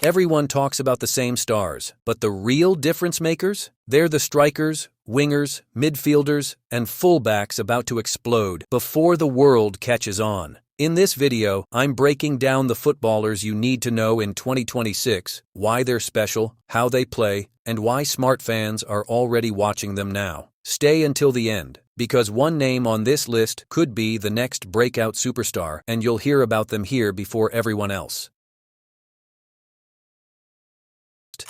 Everyone talks about the same stars, but the real difference makers? They're the strikers, wingers, midfielders, and fullbacks about to explode before the world catches on. In this video, I'm breaking down the footballers you need to know in 2026, why they're special, how they play, and why smart fans are already watching them now. Stay until the end, because one name on this list could be the next breakout superstar, and you'll hear about them here before everyone else.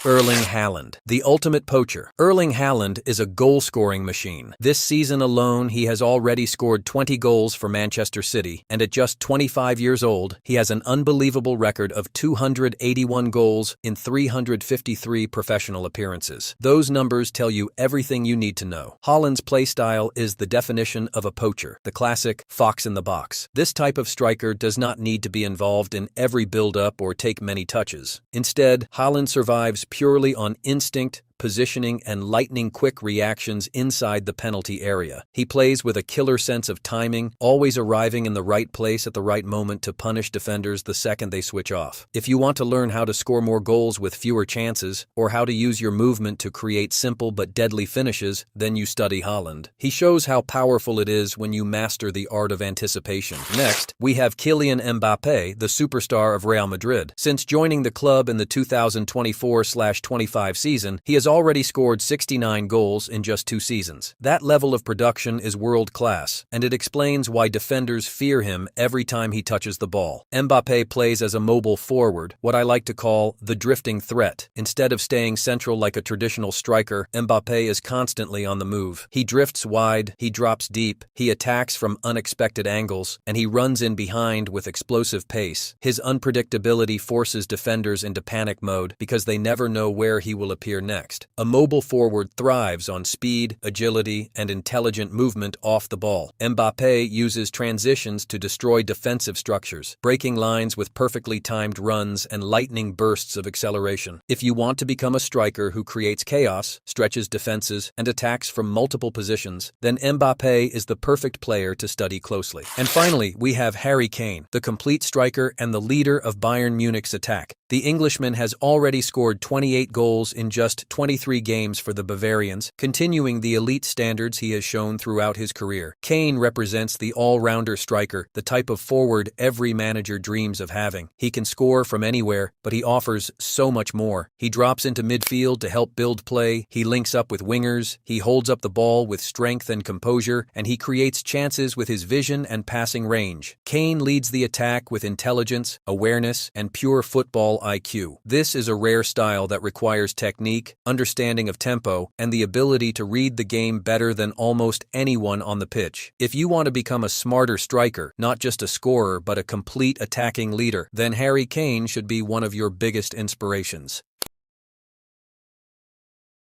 Erling Haaland, the ultimate poacher. Erling Haaland is a goal-scoring machine. This season alone, he has already scored 20 goals for Manchester City, and at just 25 years old, he has an unbelievable record of 281 goals in 353 professional appearances. Those numbers tell you everything you need to know. Haaland's playstyle is the definition of a poacher, the classic fox in the box. This type of striker does not need to be involved in every build-up or take many touches. Instead, Haaland survives purely on instinct, positioning, and lightning-quick reactions inside the penalty area. He plays with a killer sense of timing, always arriving in the right place at the right moment to punish defenders the second they switch off. If you want to learn how to score more goals with fewer chances, or how to use your movement to create simple but deadly finishes, then you study Haaland. He shows how powerful it is when you master the art of anticipation. Next, we have Kylian Mbappé, the superstar of Real Madrid. Since joining the club in the 2024-25 season, he has already scored 69 goals in just 2 seasons. That level of production is world-class, and it explains why defenders fear him every time he touches the ball. Mbappé plays as a mobile forward, what I like to call the drifting threat. Instead of staying central like a traditional striker, Mbappé is constantly on the move. He drifts wide, he drops deep, he attacks from unexpected angles, and he runs in behind with explosive pace. His unpredictability forces defenders into panic mode because they never know where he will appear next. A mobile forward thrives on speed, agility, and intelligent movement off the ball. Mbappé uses transitions to destroy defensive structures, breaking lines with perfectly timed runs and lightning bursts of acceleration. If you want to become a striker who creates chaos, stretches defenses, and attacks from multiple positions, then Mbappé is the perfect player to study closely. And finally, we have Harry Kane, the complete striker and the leader of Bayern Munich's attack. The Englishman has already scored 28 goals in just 23 games for the Bavarians, continuing the elite standards he has shown throughout his career. Kane represents the all-rounder striker, the type of forward every manager dreams of having. He can score from anywhere, but he offers so much more. He drops into midfield to help build play, he links up with wingers, he holds up the ball with strength and composure, and he creates chances with his vision and passing range. Kane leads the attack with intelligence, awareness, and pure football IQ. This is a rare style that requires technique, understanding of tempo, and the ability to read the game better than almost anyone on the pitch. If you want to become a smarter striker, not just a scorer but a complete attacking leader, then Harry Kane should be one of your biggest inspirations.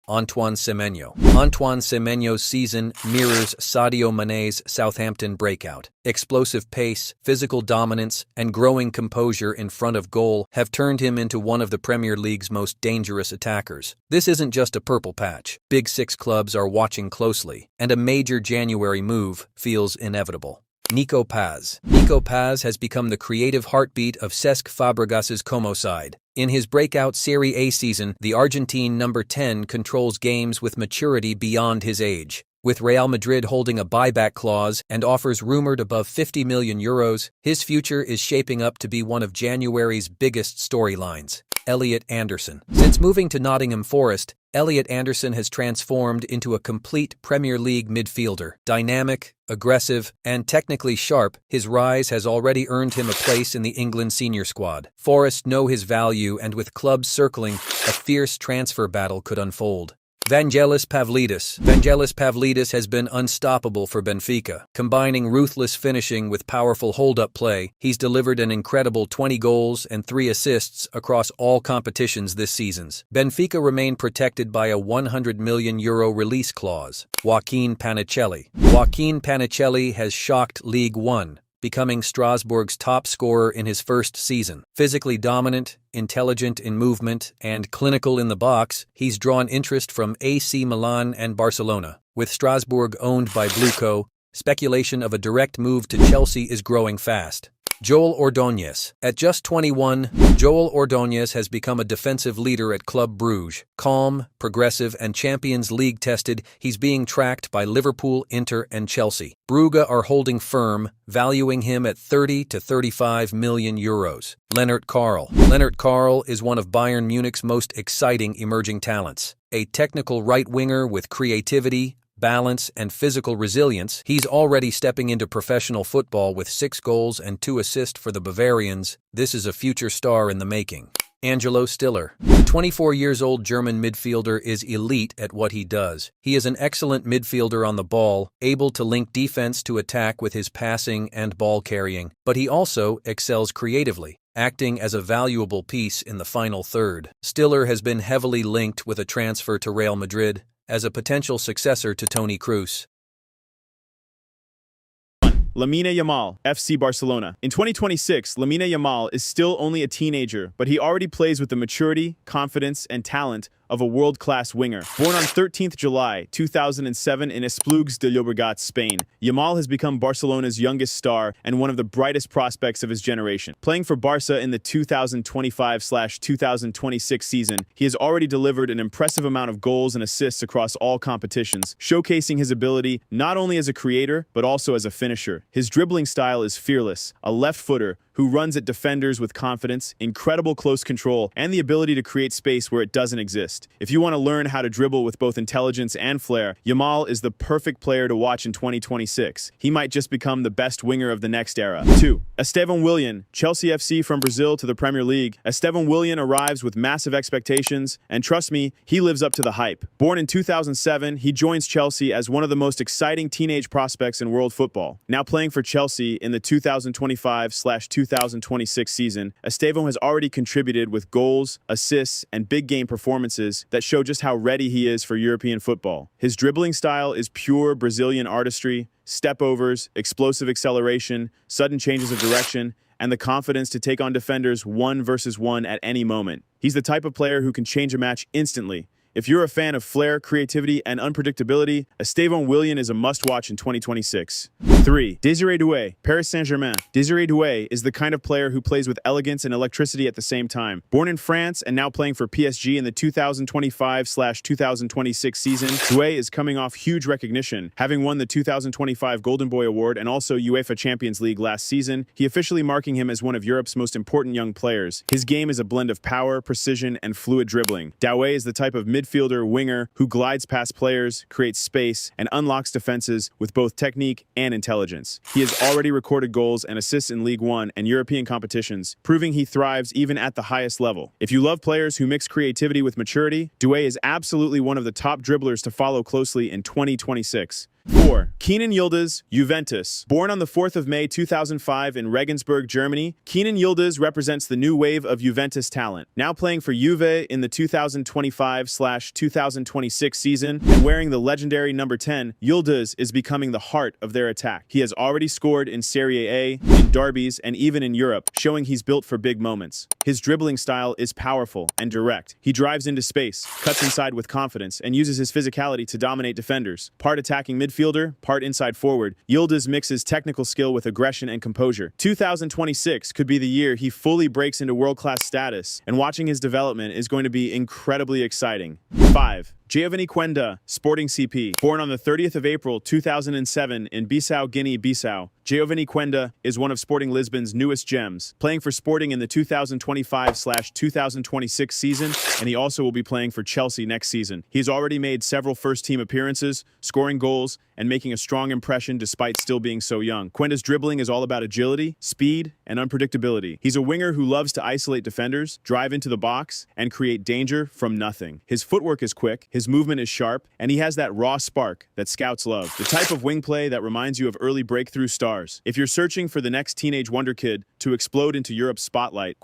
Antoine Semenyo. Antoine Semenyo's season mirrors Sadio Mané's Southampton breakout. Explosive pace, physical dominance, and growing composure in front of goal have turned him into one of the Premier League's most dangerous attackers. This isn't just a purple patch. Big Six clubs are watching closely, and a major January move feels inevitable. Nico Paz. Nico Paz has become the creative heartbeat of Cesc Fabregas's Como side. In his breakout Serie A season, the Argentine number 10 controls games with maturity beyond his age. With Real Madrid holding a buyback clause and offers rumored above €50 million, his future is shaping up to be one of January's biggest storylines. Elliot Anderson. Since moving to Nottingham Forest, Elliot Anderson has transformed into a complete Premier League midfielder. Dynamic, aggressive, and technically sharp, his rise has already earned him a place in the England senior squad. Forest know his value, and with clubs circling, a fierce transfer battle could unfold. Vangelis Pavlidis. Vangelis Pavlidis has been unstoppable for Benfica. Combining ruthless finishing with powerful hold-up play, he's delivered an incredible 20 goals and 3 assists across all competitions this season. Benfica remain protected by a €100 million release clause. Joaquin Panicelli. Joaquin Panicelli has shocked League One, becoming Strasbourg's top scorer in his first season. Physically dominant, intelligent in movement, and clinical in the box, he's drawn interest from AC Milan and Barcelona. With Strasbourg owned by Blueco, Speculation of a direct move to Chelsea is growing fast. Joel Ordóñez. At just 21, Joel Ordóñez has become a defensive leader at Club Brugge. Calm, progressive, and Champions League tested, he's being tracked by Liverpool, Inter, and Chelsea. Brugge are holding firm, valuing him at 30 to 35 million euros. Lennart Karl. Lennart Karl is one of Bayern Munich's most exciting emerging talents. A technical right winger with creativity, balance, and physical resilience, he's already stepping into professional football with 6 goals and 2 assists for the Bavarians. This is a future star in the making. Angelo Stiller. The 24-year-old German midfielder is elite at what he does. He is an excellent midfielder on the ball, able to link defense to attack with his passing and ball carrying, but he also excels creatively, acting as a valuable piece in the final third. Stiller has been heavily linked with a transfer to Real Madrid as a potential successor to Toni Kroos. Lamine Yamal, FC Barcelona. In 2026, Lamine Yamal is still only a teenager, but he already plays with the maturity, confidence, and talent of a world-class winger. Born on 13th July 2007 in Esplugues de Llobregat, Spain, Yamal has become Barcelona's youngest star and one of the brightest prospects of his generation. Playing for Barca in the 2025/2026 season, he has already delivered an impressive amount of goals and assists across all competitions, showcasing his ability not only as a creator, but also as a finisher. His dribbling style is fearless, a left-footer who runs at defenders with confidence, incredible close control, and the ability to create space where it doesn't exist. If you want to learn how to dribble with both intelligence and flair, Yamal is the perfect player to watch in 2026. He might just become the best winger of the next era. 2. Estevão Willian, Chelsea FC from Brazil to the Premier League. Estevão Willian arrives with massive expectations, and trust me, he lives up to the hype. Born in 2007, he joins Chelsea as one of the most exciting teenage prospects in world football. Now playing for Chelsea in the 2025/2026 season, Estevão has already contributed with goals, assists, and big game performances that show just how ready he is for European football. His dribbling style is pure Brazilian artistry, step-overs, explosive acceleration, sudden changes of direction, and the confidence to take on defenders 1 versus 1 at any moment. He's the type of player who can change a match instantly. If you're a fan of flair, creativity, and unpredictability, Estevão Willian is a must-watch in 2026. 3. Désiré Doué, Paris Saint-Germain. Désiré Doué is the kind of player who plays with elegance and electricity at the same time. Born in France and now playing for PSG in the 2025/2026 season, Doué is coming off huge recognition, having won the 2025 Golden Boy Award and also UEFA Champions League last season, he officially marking him as one of Europe's most important young players. His game is a blend of power, precision, and fluid dribbling. Doué is the type of midfielder winger who glides past players, creates space, and unlocks defenses with both technique and intelligence. He has already recorded goals and assists in League One and European competitions, proving he thrives even at the highest level. If you love players who mix creativity with maturity, Doué is absolutely one of the top dribblers to follow closely in 2026. 4. Kenan Yıldız, Juventus. Born on the 4th of May 2005 in Regensburg, Germany, Kenan Yıldız represents the new wave of Juventus talent. Now playing for Juve in the 2025/2026 season and wearing the legendary number 10, Yıldız is becoming the heart of their attack. He has already scored in Serie A, in derbies, and even in Europe, showing he's built for big moments. His dribbling style is powerful and direct. He drives into space, cuts inside with confidence, and uses his physicality to dominate defenders. Part attacking midfielder, part inside forward, Yıldız mixes technical skill with aggression and composure. 2026 could be the year he fully breaks into world-class status, and watching his development is going to be incredibly exciting. 5. Giovanni Quenda, Sporting CP. Born on the 30th of April 2007 in Bissau, Guinea-Bissau, Giovanni Quenda is one of Sporting Lisbon's newest gems, playing for Sporting in the 2025/2026 season, and he also will be playing for Chelsea next season. He's already made several first-team appearances, scoring goals, and making a strong impression despite still being so young. Quenda's dribbling is all about agility, speed, and unpredictability. He's a winger who loves to isolate defenders, drive into the box, and create danger from nothing. His footwork is quick, his movement is sharp, and he has that raw spark that scouts love. The type of wing play that reminds you of early breakthrough stars. If you're searching for the next teenage wonder kid to explode into Europe's spotlight,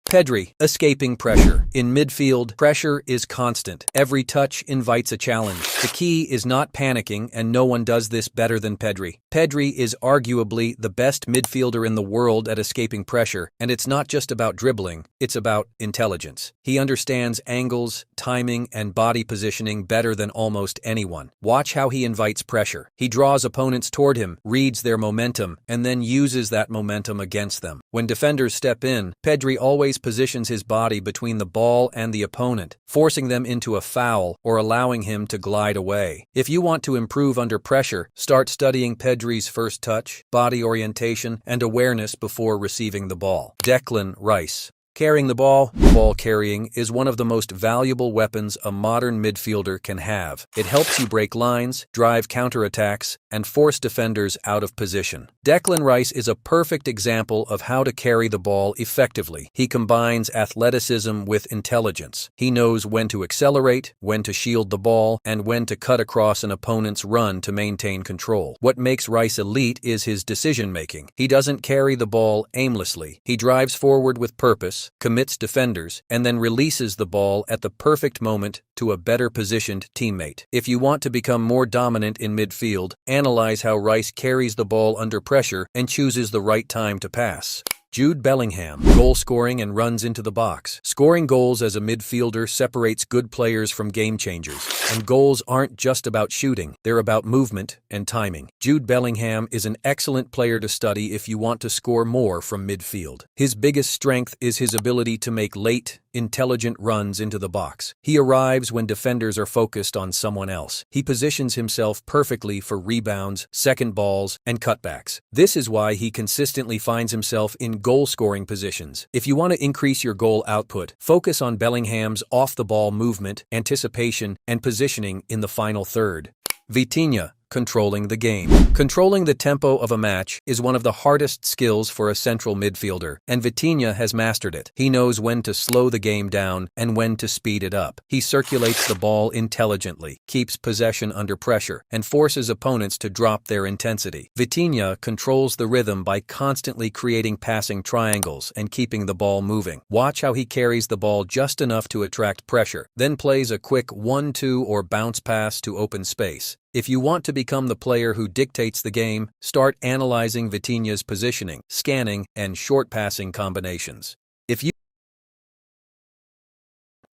Pedri, escaping pressure. In midfield, pressure is constant. Every touch invites a challenge. The key is not panicking, and no one does this better than Pedri. Pedri is arguably the best midfielder in the world at escaping pressure, and it's not just about dribbling, it's about intelligence. He understands angles, timing, and body positioning better than almost anyone. Watch how he invites pressure. He draws opponents toward him, reads their momentum, and then uses that momentum against them. When defenders step in, Pedri always positions his body between the ball and the opponent, forcing them into a foul or allowing him to glide away. If you want to improve under pressure, start studying Pedri's first touch, body orientation, and awareness before receiving the ball. Declan Rice. Carrying the ball carrying, is one of the most valuable weapons a modern midfielder can have. It helps you break lines, drive counterattacks, and force defenders out of position. Declan Rice is a perfect example of how to carry the ball effectively. He combines athleticism with intelligence. He knows when to accelerate, when to shield the ball, and when to cut across an opponent's run to maintain control. What makes Rice elite is his decision-making. He doesn't carry the ball aimlessly. He drives forward with purpose, commits defenders, and then releases the ball at the perfect moment to a better positioned teammate. If you want to become more dominant in midfield, analyze how Rice carries the ball under pressure and chooses the right time to pass. Jude Bellingham, goal scoring and runs into the box. Scoring goals as a midfielder separates good players from game changers. And goals aren't just about shooting, they're about movement and timing. Jude Bellingham is an excellent player to study if you want to score more from midfield. His biggest strength is his ability to make late, intelligent runs into the box. He arrives when defenders are focused on someone else. He positions himself perfectly for rebounds, second balls, and cutbacks. This is why he consistently finds himself in goal-scoring positions. If you want to increase your goal output, focus on Bellingham's off-the-ball movement, anticipation, and positioning in the final third. Vitinha, controlling the game. Controlling the tempo of a match is one of the hardest skills for a central midfielder, and Vitinha has mastered it. He knows when to slow the game down and when to speed it up. He circulates the ball intelligently, keeps possession under pressure, and forces opponents to drop their intensity. Vitinha controls the rhythm by constantly creating passing triangles and keeping the ball moving. Watch how he carries the ball just enough to attract pressure, then plays a quick 1-2 or bounce pass to open space. If you want to become the player who dictates the game, start analyzing Vitinha's positioning, scanning, and short passing combinations.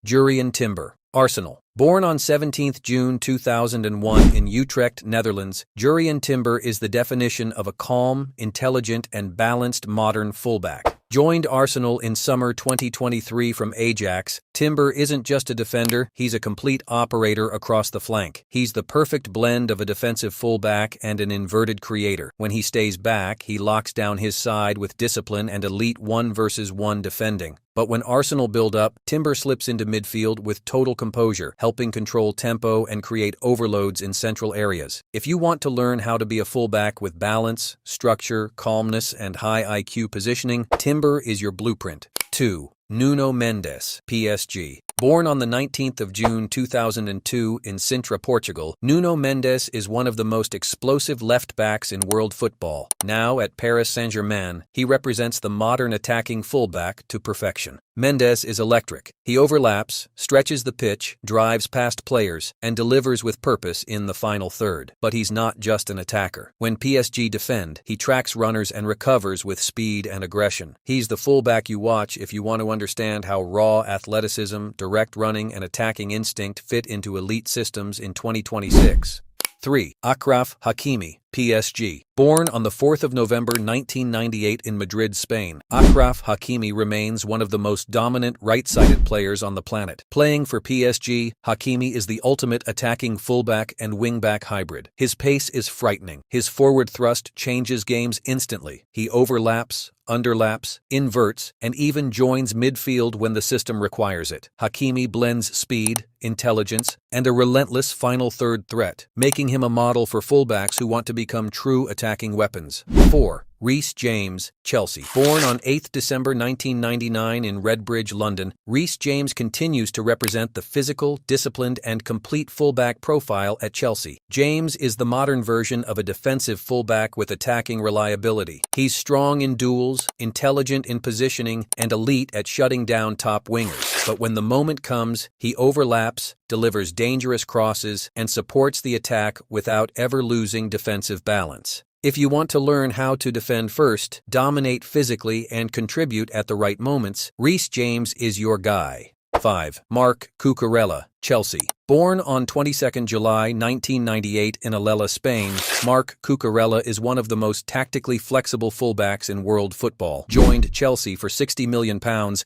Jurrien Timber, Arsenal. Born on 17 June 2001 in Utrecht, Netherlands, Jurrien Timber is the definition of a calm, intelligent, and balanced modern fullback. Joined Arsenal in summer 2023 from Ajax, Timber isn't just a defender, he's a complete operator across the flank. He's the perfect blend of a defensive fullback and an inverted creator. When he stays back, he locks down his side with discipline and elite 1-versus-1 defending. But when Arsenal build up, Timber slips into midfield with total composure, helping control tempo and create overloads in central areas. If you want to learn how to be a fullback with balance, structure, calmness, and high IQ positioning, Timber is your blueprint. 2. Nuno Mendes, PSG. Born on the 19th of June 2002 in Sintra, Portugal, Nuno Mendes is one of the most explosive left-backs in world football. Now at Paris Saint-Germain, he represents the modern attacking fullback to perfection. Mendes is electric. He overlaps, stretches the pitch, drives past players, and delivers with purpose in the final third. But he's not just an attacker. When PSG defend, he tracks runners and recovers with speed and aggression. He's the fullback you watch if you want to understand how raw athleticism, direct running, and attacking instinct fit into elite systems in 2026. 3. Achraf Hakimi, PSG. Born on the 4th of November 1998 in Madrid, Spain, Achraf Hakimi remains one of the most dominant right-sided players on the planet. Playing for PSG, Hakimi is the ultimate attacking fullback and wingback hybrid. His pace is frightening. His forward thrust changes games instantly. He overlaps, underlaps, inverts, and even joins midfield when the system requires it. Hakimi blends speed, intelligence, and a relentless final third threat, making him a model for fullbacks who want to become true attacking weapons. 4. Reece James, Chelsea. Born on 8 December 1999 in Redbridge, London, Reece James continues to represent the physical, disciplined, and complete fullback profile at Chelsea. James is the modern version of a defensive fullback with attacking reliability. He's strong in duels, intelligent in positioning, and elite at shutting down top wingers. But when the moment comes, he overlaps, delivers dangerous crosses, and supports the attack without ever losing defensive balance. If you want to learn how to defend first, dominate physically, and contribute at the right moments, Reece James is your guy. 5. Marc Cucurella, Chelsea. Born on 22 July 1998 in Alella, Spain, Marc Cucurella is one of the most tactically flexible fullbacks in world football. Joined Chelsea for £60 million,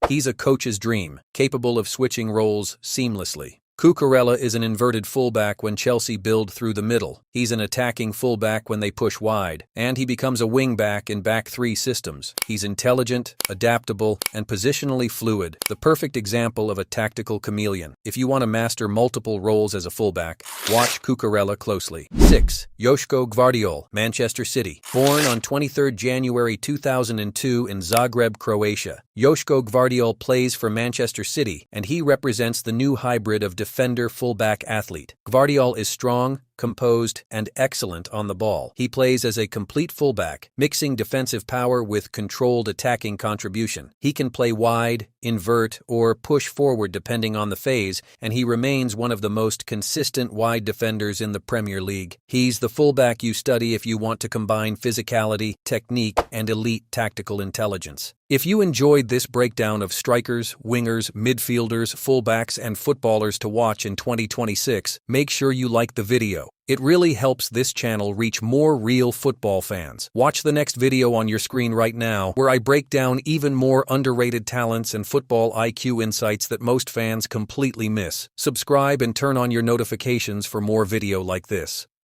he's a coach's dream, capable of switching roles seamlessly. Cucurella is an inverted fullback when Chelsea build through the middle. He's an attacking fullback when they push wide, and he becomes a wingback in back three systems. He's intelligent, adaptable, and positionally fluid, the perfect example of a tactical chameleon. If you want to master multiple roles as a fullback, watch Cucurella closely. 6. Joško Gvardiol, Manchester City. Born on 23 January 2002 in Zagreb, Croatia, Joško Gvardiol plays for Manchester City, and he represents the new hybrid of defender fullback athlete. Gvardiol is strong, composed, and excellent on the ball. He plays as a complete fullback, mixing defensive power with controlled attacking contribution. He can play wide, invert, or push forward depending on the phase, and he remains one of the most consistent wide defenders in the Premier League. He's the fullback you study if you want to combine physicality, technique, and elite tactical intelligence. If you enjoyed this breakdown of strikers, wingers, midfielders, fullbacks, and footballers to watch in 2026, make sure you like the video. It really helps this channel reach more real football fans. Watch the next video on your screen right now, where I break down even more underrated talents and football IQ insights that most fans completely miss. Subscribe and turn on your notifications for more video like this.